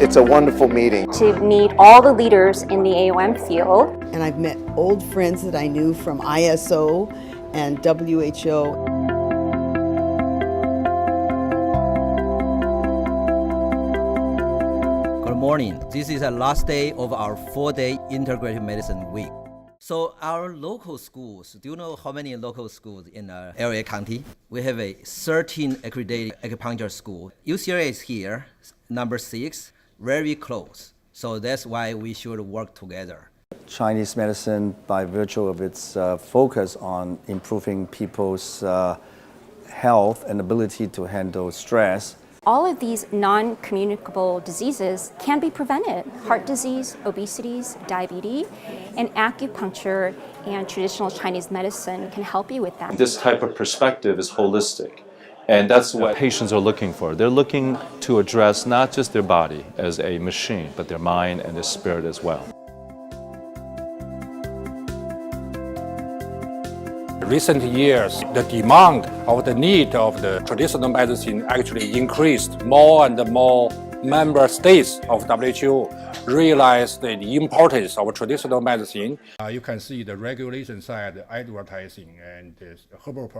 It's a wonderful meeting. To meet all the leaders in the AOM field. And I've met old friends that I knew from ISO and WHO. Good morning. This is the last day of our 4-day integrated medicine week. So our local schools, do you know how many local schools in LA County? We have a 13 accredited acupuncture school. UCLA is here, number 6, very close. So that's why we should work together. Chinese medicine, by virtue of its focus on improving people's health and ability to handle stress. All of these non-communicable diseases can be prevented. Heart disease, obesity, diabetes, and acupuncture and traditional Chinese medicine can help you with that. This type of perspective is holistic, and that's what patients are looking for. They're looking to address not just their body as a machine, but their mind and their spirit as well. Recent years, the demand or the need of the traditional medicine actually increased. More and more member states of WHO realized the importance of traditional medicine. You can see the regulation side, advertising, and the herbal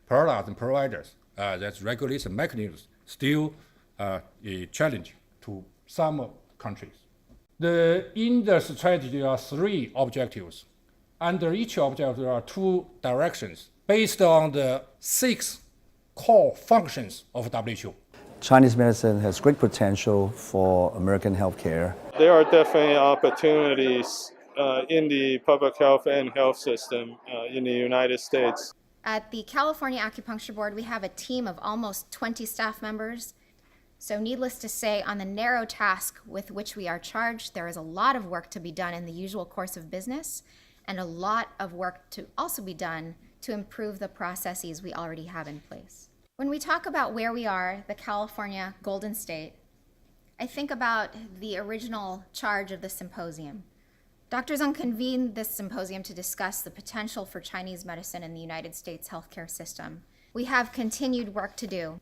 products and providers. That's regulation mechanisms still a challenge to some countries. In the strategy, there are 3 objectives. Under each objective, there are 2 directions based on the 6 core functions of WHO. Chinese medicine has great potential for American healthcare. There are definitely opportunities in the public health and health system in the United States. At the California Acupuncture Board, we have a team of almost 20 staff members. So needless to say, on the narrow task with which we are charged, there is a lot of work to be done in the usual course of business, and a lot of work to also be done to improve the processes we already have in place. When we talk about where we are, the California Golden State, I think about the original charge of the symposium. Dr. Zhang convened this symposium to discuss the potential for Chinese medicine in the United States healthcare system. We have continued work to do,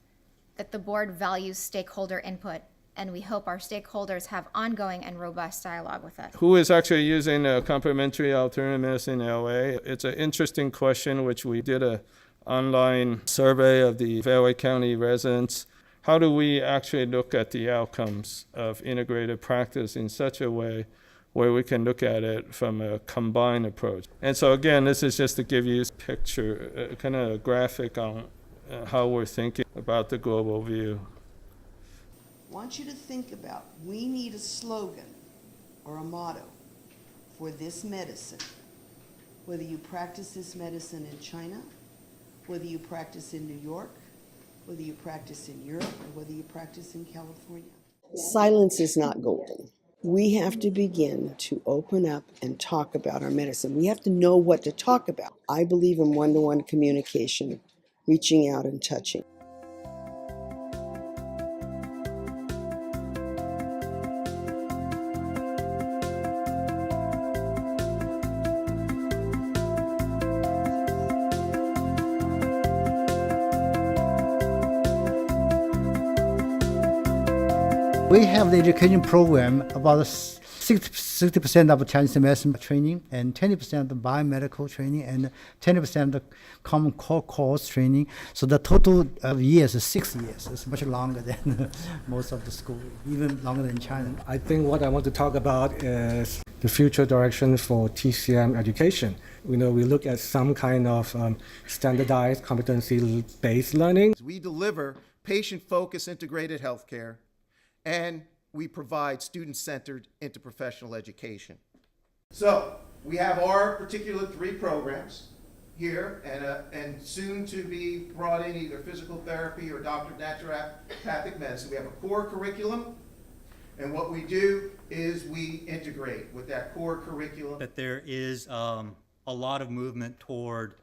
that the board values stakeholder input, and we hope our stakeholders have ongoing and robust dialogue with us. Who is actually using complementary alternative medicine in LA? It's an interesting question, which we did an online survey of the LA County residents. How do we actually look at the outcomes of integrated practice in such a way where we can look at it from a combined approach? And so again, this is just to give you a picture, kind of a graphic on how we're thinking about the global view. I want you to think about, we need a slogan or a motto for this medicine. Whether you practice this medicine in China, whether you practice in New York, whether you practice in Europe, or whether you practice in California. Silence is not golden. We have to begin to open up and talk about our medicine. We have to know what to talk about. I believe in one-to-one communication, reaching out and touching. We have the education program, about 60% of Chinese medicine training, and 20% of the biomedical training, and 20% of the common core course training. So the total of years is 6 years. It's much longer than most of the schools, even longer than China. I think what I want to talk about is the future direction for TCM education. We look at some kind of standardized competency-based learning. We deliver patient-focused integrated healthcare, and we provide student-centered interprofessional education. So we have our particular 3 programs here, and soon to be brought in either physical therapy or doctor of naturopathic medicine. We have a core curriculum, and what we do is we integrate with that core curriculum. That there is a lot of movement toward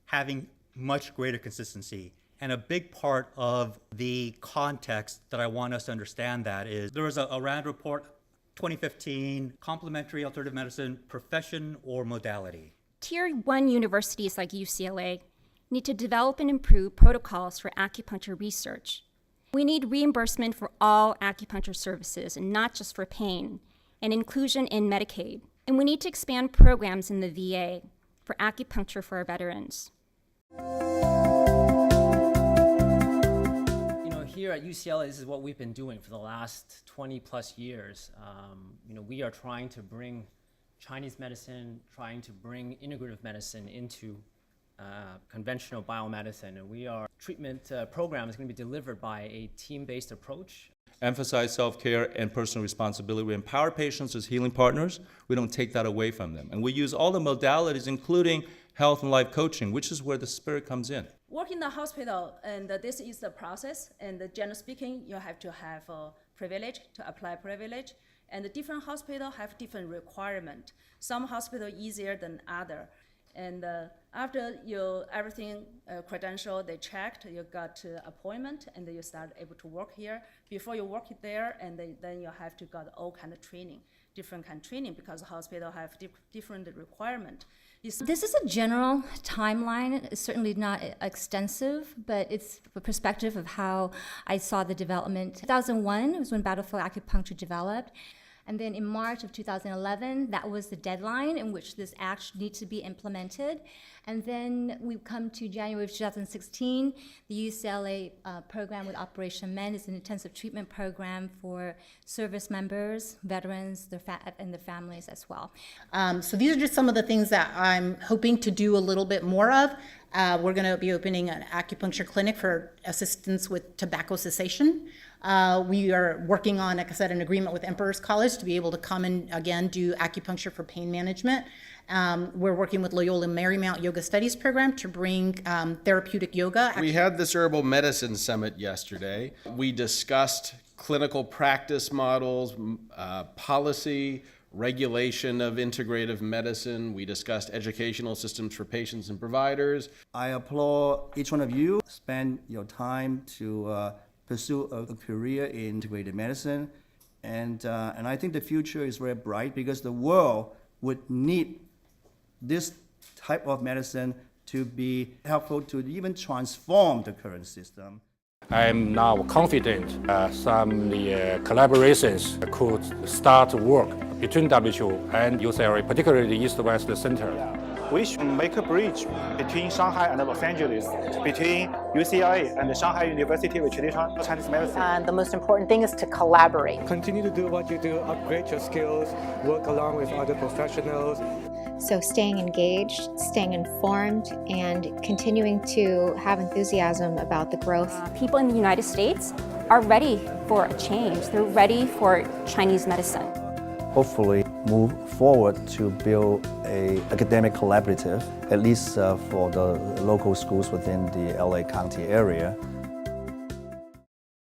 having much greater consistency. And a big part of the context that I want us to understand that is there was a RAND report, 2015, complementary alternative medicine, profession or modality. Tier 1 universities like UCLA need to develop and improve protocols for acupuncture research. We need reimbursement for all acupuncture services, and not just for pain, and inclusion in Medicaid. And we need to expand programs in the VA for acupuncture for our veterans. Here at UCLA, this is what we've been doing for the last 20 plus years. We are trying to bring Chinese medicine, trying to bring integrative medicine into conventional biomedicine. And our treatment program is going to be delivered by a team-based approach. Emphasize self-care and personal responsibility. We empower patients as healing partners. We don't take that away from them. And we use all the modalities, including health and life coaching, which is where the spirit comes in. Work in the hospital, and this is the process, and generally speaking, you have to have a privilege to apply privilege, and the different hospitals have different requirement. Some hospitals easier than other, and after everything credential they checked, you got appointment, and then you start able to work here. Before you work there, and then you have to got all kind of training, different kind of training, because the hospital have different requirement. This is a general timeline. It's certainly not extensive, but it's a perspective of how I saw the development. 2001 was when Battlefield Acupuncture developed. And then in March of 2011, that was the deadline in which this act needs to be implemented. And then we come to January of 2016, the UCLA program with Operation Men is an intensive treatment program for service members, veterans, and their families as well. So these are just some of the things that I'm hoping to do a little bit more of. We're going to be opening an acupuncture clinic for assistance with tobacco cessation. We are working on, like I said, an agreement with Emperor's College to be able to come and, again, do acupuncture for pain management. We're working with Loyola Marymount Yoga Studies Program to bring therapeutic yoga. We had this herbal medicine summit yesterday. We discussed clinical practice models, policy, regulation of integrative medicine. We discussed educational systems for patients and providers. I applaud each one of you. Spend your time to pursue a career in integrated medicine. And I think the future is very bright because the world would need this type of medicine to be helpful to even transform the current system. I'm now confident some of the collaborations could start work between WHO and UCLA, particularly the East-West Center. We should make a bridge between Shanghai and Los Angeles, between UCLA and the Shanghai University of Traditional Chinese Medicine. And the most important thing is to collaborate. Continue to do what you do, upgrade your skills, work along with other professionals. So staying engaged, staying informed, and continuing to have enthusiasm about the growth. People in the United States are ready for a change. They're ready for Chinese medicine. Hopefully move forward to build an academic collaborative, at least for the local schools within the LA County area.